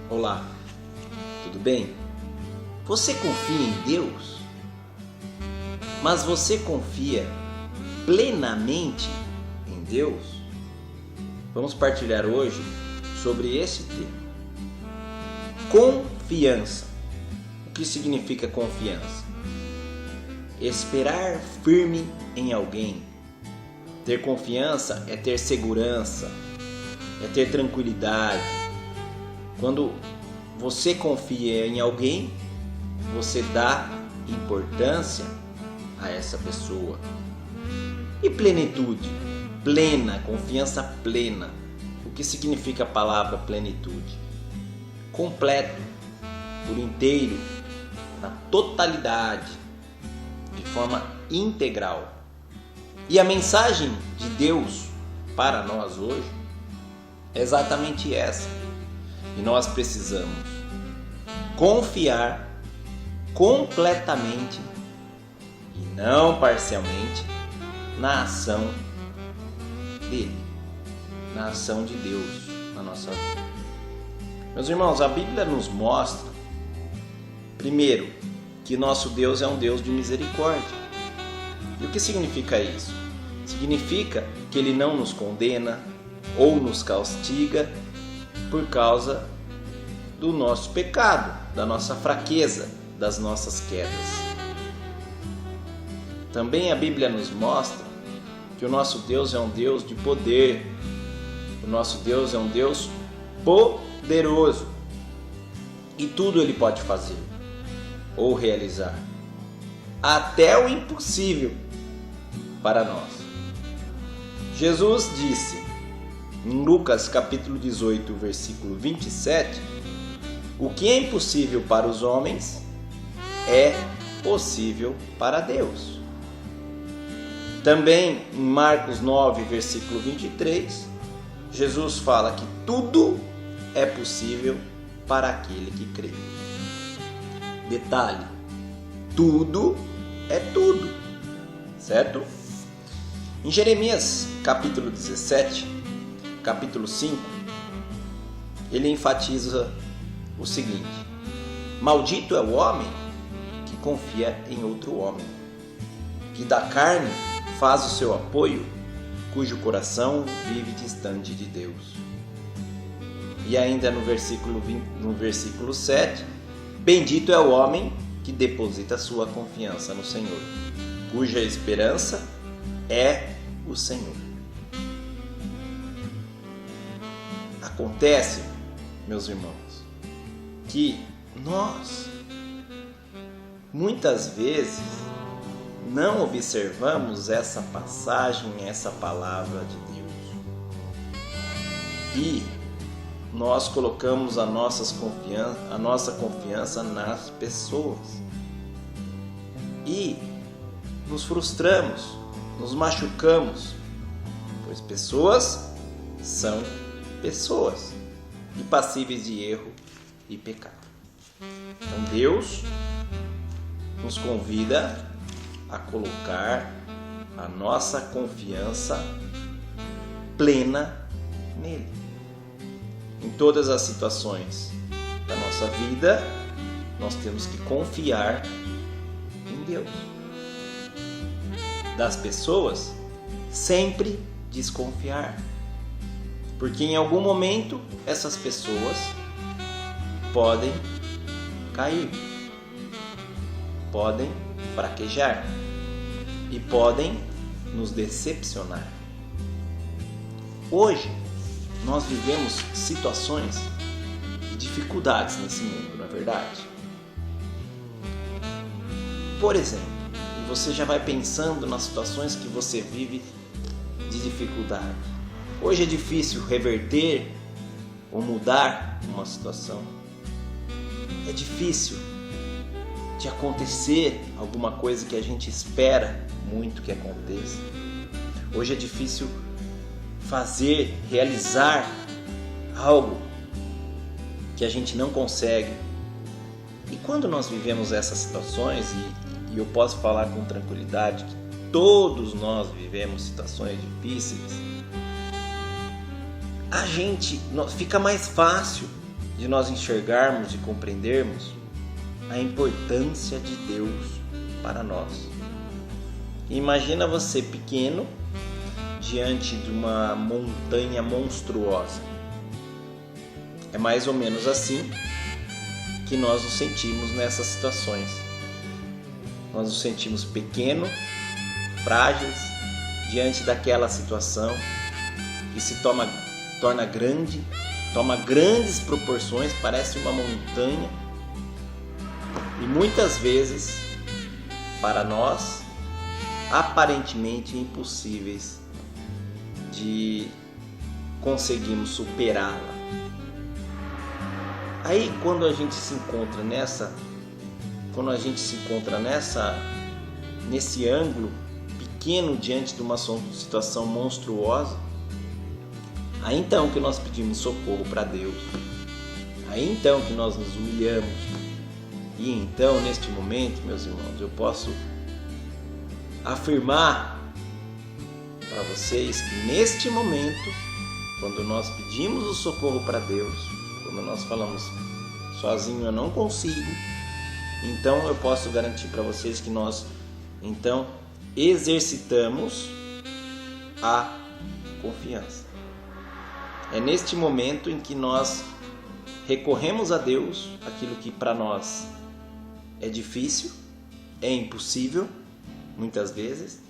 Olá, tudo bem? Você confia em Deus? Mas você confia plenamente em Deus? Vamos partilhar hoje sobre esse tema. Confiança. O que significa confiança? Esperar firme em alguém. Ter confiança é ter segurança, é ter tranquilidade. Quando você confia em alguém, você dá importância a essa pessoa. E plenitude? Plena, confiança plena. O que significa a palavra plenitude? Completo, por inteiro, na totalidade, de forma integral. E a mensagem de Deus para nós hoje é exatamente essa. E nós precisamos confiar completamente e não parcialmente na ação dele, na ação de Deus na nossa vida. Meus irmãos, a Bíblia nos mostra, primeiro, que nosso Deus é um Deus de misericórdia. E o que significa isso? Significa que Ele não nos condena ou nos castiga por causa do nosso pecado, da nossa fraqueza, das nossas quedas. Também a Bíblia nos mostra que o nosso Deus é um Deus de poder, o nosso Deus é um Deus poderoso e tudo Ele pode fazer ou realizar, até o impossível para nós. Jesus disse em Lucas capítulo 18, versículo 27, o que é impossível para os homens é possível para Deus. Também em Marcos 9, versículo 23, Jesus fala que tudo é possível para aquele que crê. Detalhe, tudo é tudo, certo? Em Jeremias capítulo 17, capítulo 5, ele enfatiza o seguinte: maldito é o homem que confia em outro homem, que da carne faz o seu apoio, cujo coração vive distante de Deus. E ainda no versículo 7, bendito é o homem que deposita sua confiança no Senhor, cuja esperança é o Senhor. Acontece, meus irmãos, que nós muitas vezes não observamos essa passagem, essa palavra de Deus. E nós colocamos a nossa confiança nas pessoas. E nos frustramos, nos machucamos, pois pessoas são pessoas e passíveis de erro e pecado. Então Deus nos convida a colocar a nossa confiança plena nele. Em todas as situações da nossa vida, nós temos que confiar em Deus. Das pessoas, sempre desconfiar. Porque em algum momento essas pessoas podem cair, podem fraquejar e podem nos decepcionar. Hoje nós vivemos situações de dificuldades nesse mundo, não é verdade? Por exemplo, você já vai pensando nas situações que você vive de dificuldade. Hoje é difícil reverter ou mudar uma situação. É difícil de acontecer alguma coisa que a gente espera muito que aconteça. Hoje é difícil realizar algo que a gente não consegue. E quando nós vivemos essas situações, e eu posso falar com tranquilidade que todos nós vivemos situações difíceis, fica mais fácil de nós enxergarmos e compreendermos a importância de Deus para nós. Imagina você pequeno diante de uma montanha monstruosa. É mais ou menos assim que nós nos sentimos nessas situações. Nós nos sentimos pequeno, frágeis, diante daquela situação que se torna grande, toma grandes proporções, parece uma montanha, e muitas vezes, para nós, aparentemente impossíveis de conseguirmos superá-la. Aí quando a gente se encontra nesse ângulo pequeno diante de uma situação monstruosa, aí então que nós pedimos socorro para Deus, aí então que nós nos humilhamos, e então neste momento, meus irmãos, eu posso afirmar para vocês que neste momento, quando nós pedimos o socorro para Deus, quando nós falamos sozinho eu não consigo, então eu posso garantir para vocês que nós então exercitamos a confiança. É neste momento em que nós recorremos a Deus, aquilo que para nós é difícil, é impossível, muitas vezes,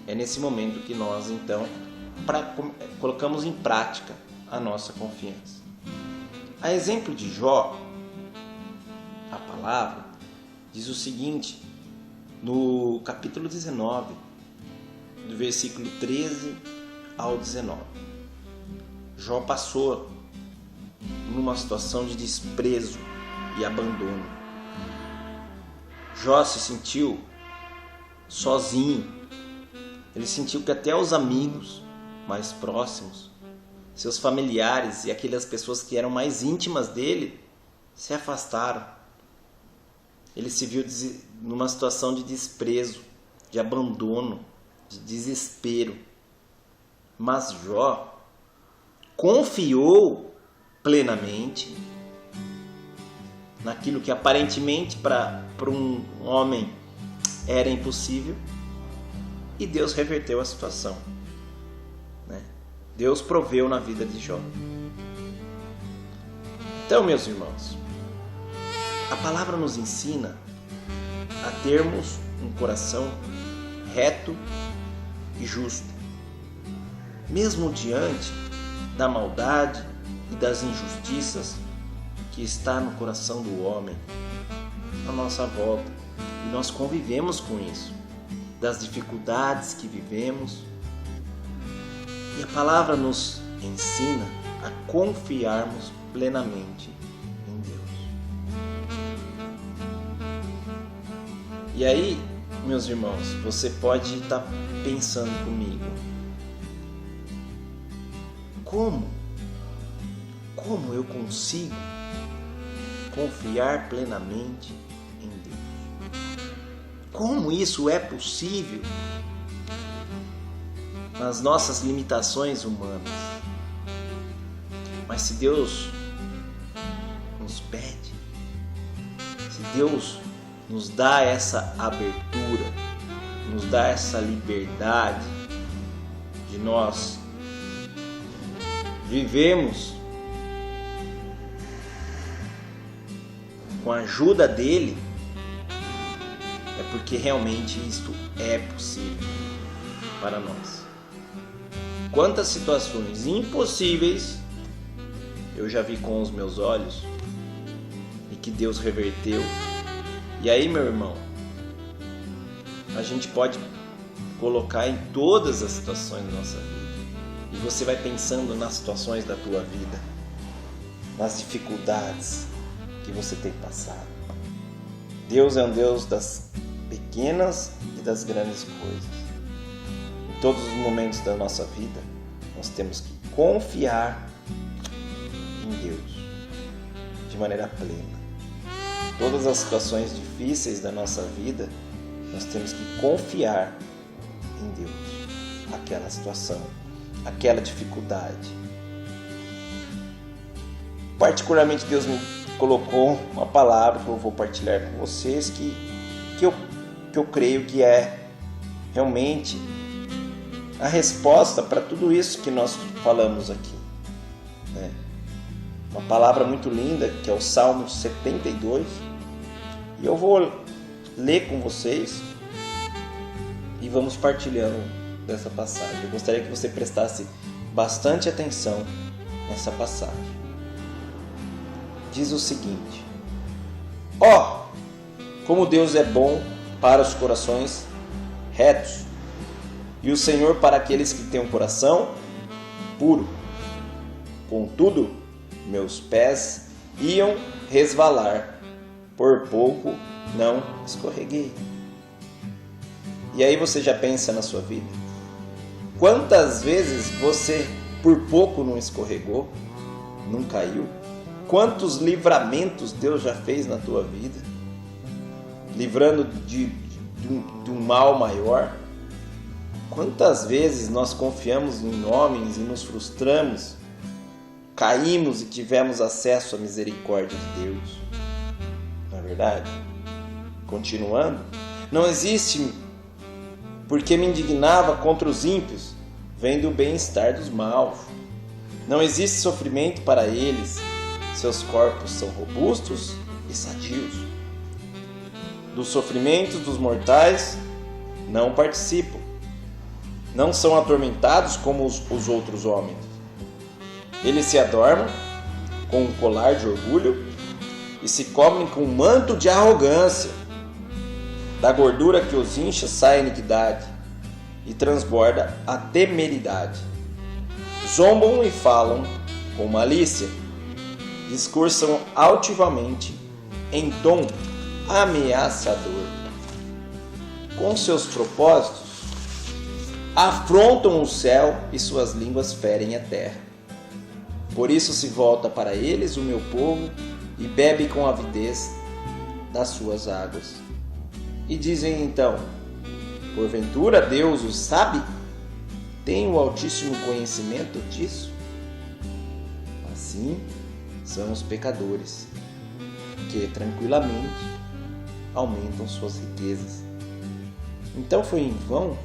é nesse momento que nós então colocamos em prática a nossa confiança. A exemplo de Jó, a palavra diz o seguinte, no capítulo 19, do versículo 13 ao 19. Jó passou numa situação de desprezo e abandono. Jó se sentiu sozinho. Ele sentiu que até os amigos mais próximos, seus familiares e aquelas pessoas que eram mais íntimas dele, se afastaram. Ele se viu numa situação de desprezo, de abandono, de desespero. Mas Jó confiou plenamente naquilo que aparentemente para um homem era impossível, e Deus reverteu a situação, né? Deus proveu na vida de Jó. Então, meus irmãos, a palavra nos ensina a termos um coração reto e justo, mesmo diante da maldade e das injustiças que está no coração do homem à nossa volta, e nós convivemos com isso, das dificuldades que vivemos, e a palavra nos ensina a confiarmos plenamente em Deus. E aí, meus irmãos, você pode estar pensando comigo, como eu consigo confiar plenamente em Deus? Como isso é possível nas nossas limitações humanas? Mas se Deus nos pede, se Deus nos dá essa abertura, nos dá essa liberdade de nós vivemos com a ajuda dele, é porque realmente isto é possível para nós. Quantas situações impossíveis eu já vi com os meus olhos e que Deus reverteu. E aí, meu irmão, a gente pode colocar em todas as situações da nossa vida. E você vai pensando nas situações da tua vida, nas dificuldades que você tem passado. Deus é um Deus das pequenas e das grandes coisas. Em todos os momentos da nossa vida, nós temos que confiar em Deus de maneira plena. Todas as situações difíceis da nossa vida, nós temos que confiar em Deus. Aquela situação, aquela dificuldade. particularmente Deus me colocou uma palavra que eu vou partilhar com vocês que eu creio que é realmente a resposta para tudo isso que nós falamos aqui, né? Uma palavra muito linda que é o Salmo 72, e eu vou ler com vocês e vamos partilhando dessa passagem. Eu gostaria que você prestasse bastante atenção nessa passagem. Diz o seguinte: ó, como Deus é bom para os corações retos, e o Senhor para aqueles que têm um coração puro. Contudo, meus pés iam resvalar, por pouco não escorreguei. E aí você já pensa na sua vida? Quantas vezes você por pouco não escorregou, não caiu? Quantos livramentos Deus já fez na tua vida? Livrando de um mal maior? Quantas vezes nós confiamos em homens e nos frustramos, caímos e tivemos acesso à misericórdia de Deus? Não é verdade? Continuando, não existe porque me indignava contra os ímpios, vendo o bem-estar dos maus. Não existe sofrimento para eles, seus corpos são robustos e sadios. Dos sofrimentos dos mortais não participam, não são atormentados como os outros homens. Eles se adornam com um colar de orgulho e se cobrem com um manto de arrogância. Da gordura que os incha sai a iniquidade e transborda a temeridade. Zombam e falam com malícia, discursam altivamente em tom ameaçador. Com seus propósitos, afrontam o céu e suas línguas ferem a terra. Por isso se volta para eles o meu povo e bebe com avidez das suas águas. E dizem então: porventura Deus o sabe? Tem o Altíssimo conhecimento disso? Assim são os pecadores, que tranquilamente aumentam suas riquezas. Então foi em vão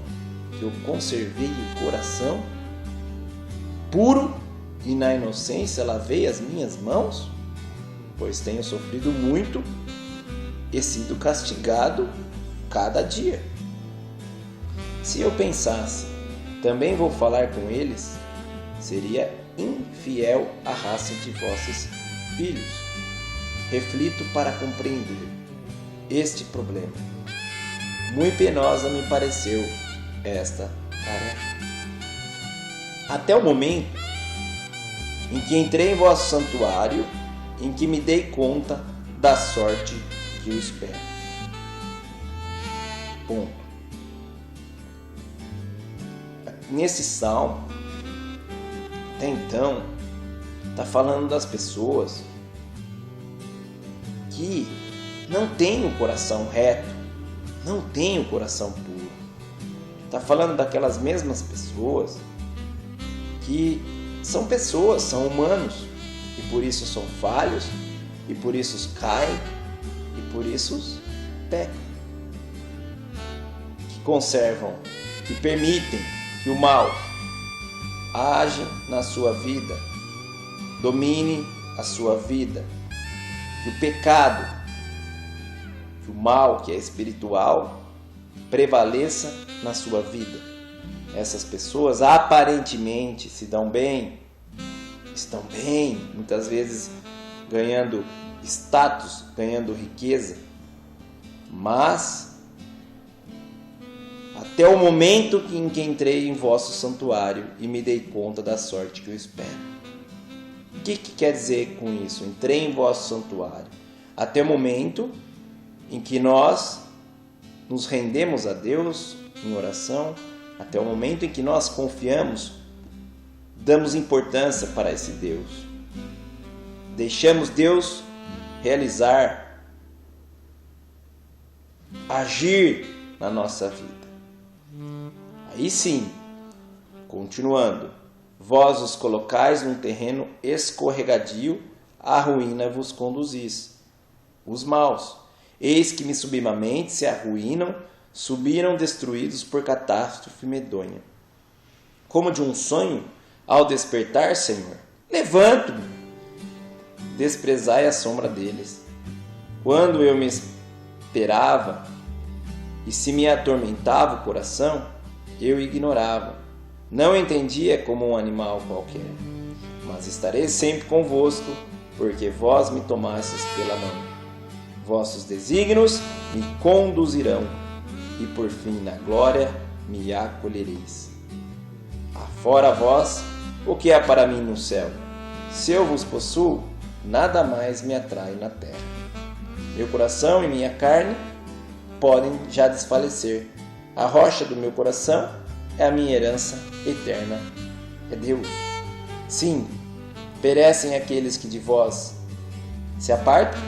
que eu conservei o coração puro e na inocência lavei as minhas mãos? Pois tenho sofrido muito e sido castigado cada dia. Se eu pensasse, também vou falar com eles, seria infiel à raça de vossos filhos. Reflito para compreender este problema. Muito penosa me pareceu esta tarefa. Até o momento em que entrei em vosso santuário, em que me dei conta da sorte que o espero. Ponto. Nesse salmo, até então, está falando das pessoas que não têm o coração reto, não têm o coração puro. Está falando daquelas mesmas pessoas que são pessoas, são humanos, e por isso são falhos, e por isso caem, e por isso pecam. Que conservam, que permitem que o mal age na sua vida, domine a sua vida, que o pecado, que o mal que é espiritual prevaleça na sua vida. Essas pessoas aparentemente se dão bem, estão bem, muitas vezes ganhando status, ganhando riqueza, mas até o momento em que entrei em vosso santuário e me dei conta da sorte que eu espero. O que quer dizer com isso? Entrei em vosso santuário. Até o momento em que nós nos rendemos a Deus em oração, até o momento em que nós confiamos, damos importância para esse Deus. Deixamos Deus realizar, agir na nossa vida. Aí sim, continuando, vós os colocais num terreno escorregadio, à ruína vos conduzis. Os maus, eis que me subitamente se arruinam, subiram destruídos por catástrofe medonha. Como de um sonho, ao despertar, Senhor, levanto-me, desprezai a sombra deles. Quando eu me esperava, e se me atormentava o coração, eu ignorava. Não entendia como um animal qualquer. Mas estarei sempre convosco, porque vós me tomastes pela mão. Vossos desígnios me conduzirão, e por fim na glória me acolhereis. Afora vós, o que há para mim no céu? Se eu vos possuo, nada mais me atrai na terra. Meu coração e minha carne podem já desfalecer. A rocha do meu coração é a minha herança eterna, é Deus. Sim, perecem aqueles que de vós se apartam,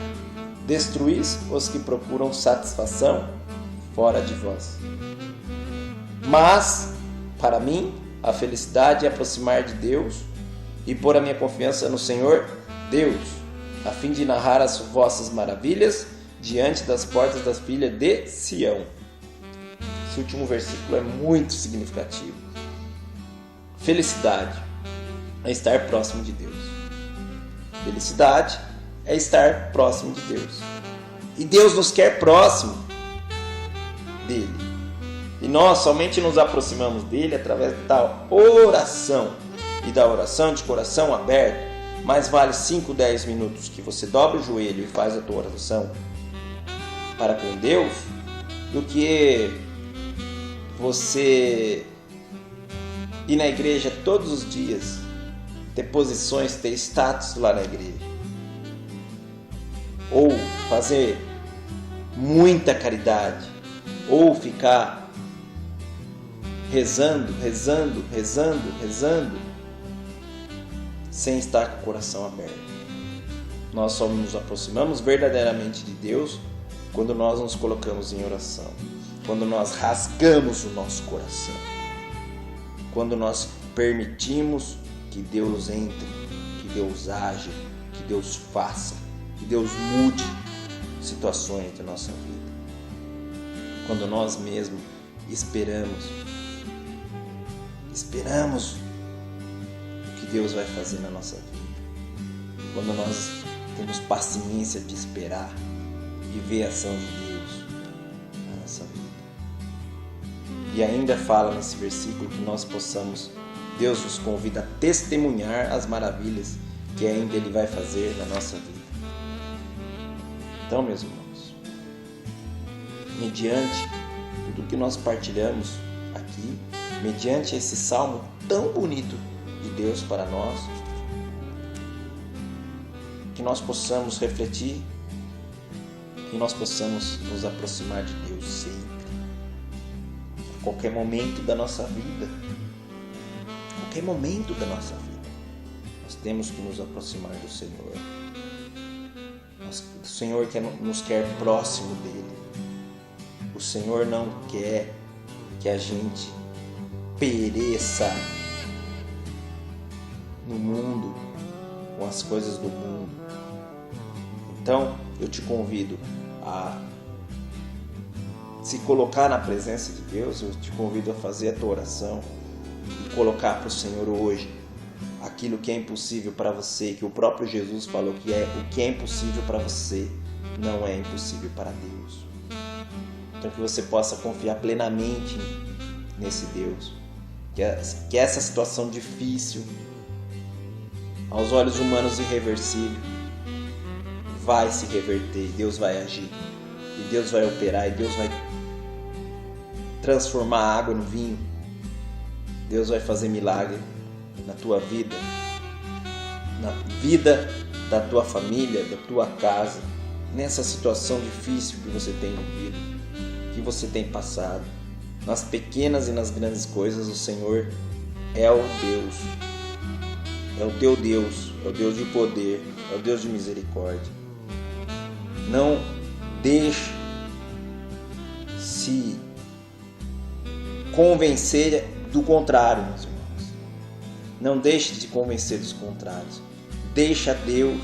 destruís os que procuram satisfação fora de vós. Mas, para mim, a felicidade é aproximar de Deus e pôr a minha confiança no Senhor Deus, a fim de narrar as vossas maravilhas diante das portas das filhas de Sião. Esse último versículo é muito significativo. Felicidade é estar próximo de Deus. Felicidade é estar próximo de Deus. E Deus nos quer próximo dele. E nós somente nos aproximamos dele através da oração. E da oração de coração aberto. Mais vale 5, 10 minutos que você dobra o joelho e faz a tua oração para com Deus, do que você ir na igreja todos os dias, ter posições, ter status lá na igreja, ou fazer muita caridade, ou ficar rezando, sem estar com o coração aberto. Nós só nos aproximamos verdadeiramente de Deus quando nós nos colocamos em oração, quando nós rasgamos o nosso coração, quando nós permitimos que Deus entre, que Deus age, que Deus faça, que Deus mude situações da nossa vida. Quando nós mesmos esperamos o que Deus vai fazer na nossa vida. Quando nós temos paciência de esperar e ver a ação de Deus na nossa vida. E ainda fala nesse versículo que nós possamos, Deus nos convida a testemunhar as maravilhas que ainda Ele vai fazer na nossa vida. Então, meus irmãos, mediante tudo que nós partilhamos aqui, mediante esse salmo tão bonito de Deus para nós, que nós possamos refletir, que nós possamos nos aproximar de Deus sempre, a qualquer momento da nossa vida. Qualquer momento da nossa vida, nós temos que nos aproximar do Senhor. O Senhor nos quer próximo dele. O Senhor não quer que a gente pereça no mundo, com as coisas do mundo. Então, eu te convido a se colocar na presença de Deus, eu te convido a fazer a tua oração e colocar para o Senhor hoje aquilo que é impossível para você, que o próprio Jesus falou que o que é impossível para você não é impossível para Deus. Então que você possa confiar plenamente nesse Deus, que essa situação difícil, aos olhos humanos irreversível, vai se reverter, Deus vai agir, e Deus vai operar, e Deus vai transformar a água no vinho. Deus vai fazer milagre na tua vida, na vida da tua família, da tua casa, nessa situação difícil que você tem vivido, que você tem passado. Nas pequenas e nas grandes coisas, o Senhor é o Deus, é o teu Deus, é o Deus de poder, é o Deus de misericórdia. Não deixe se convencer do contrário, meus irmãos. Não deixe de convencer dos contrários. Deixa Deus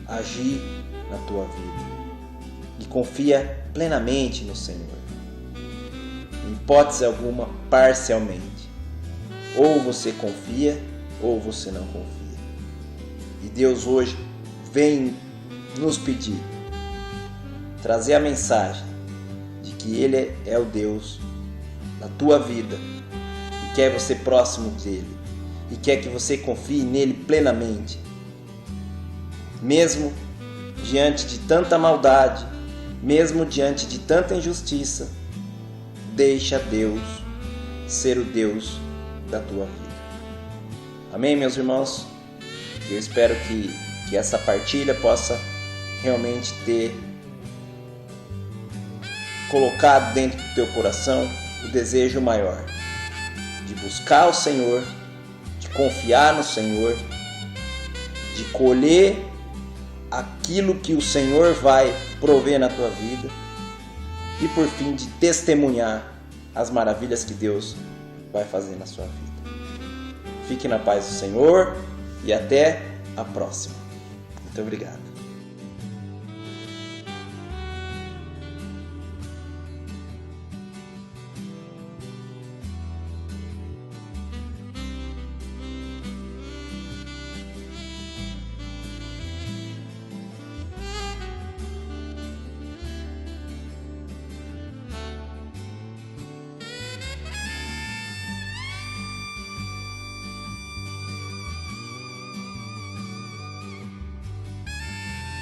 agir na tua vida. E confia plenamente no Senhor. Em hipótese alguma, parcialmente. Ou você confia, ou você não confia. E Deus hoje vem nos pedir, trazer a mensagem de que Ele é o Deus da tua vida e quer você próximo dEle e quer que você confie nele plenamente. Mesmo diante de tanta maldade, mesmo diante de tanta injustiça, deixa Deus ser o Deus da tua vida. Amém, meus irmãos? Eu espero que essa partilha possa realmente ter colocado dentro do teu coração o desejo maior de buscar o Senhor, de confiar no Senhor, de colher aquilo que o Senhor vai prover na tua vida e por fim de testemunhar as maravilhas que Deus vai fazer na sua vida. Fique na paz do Senhor e até a próxima. Muito obrigado.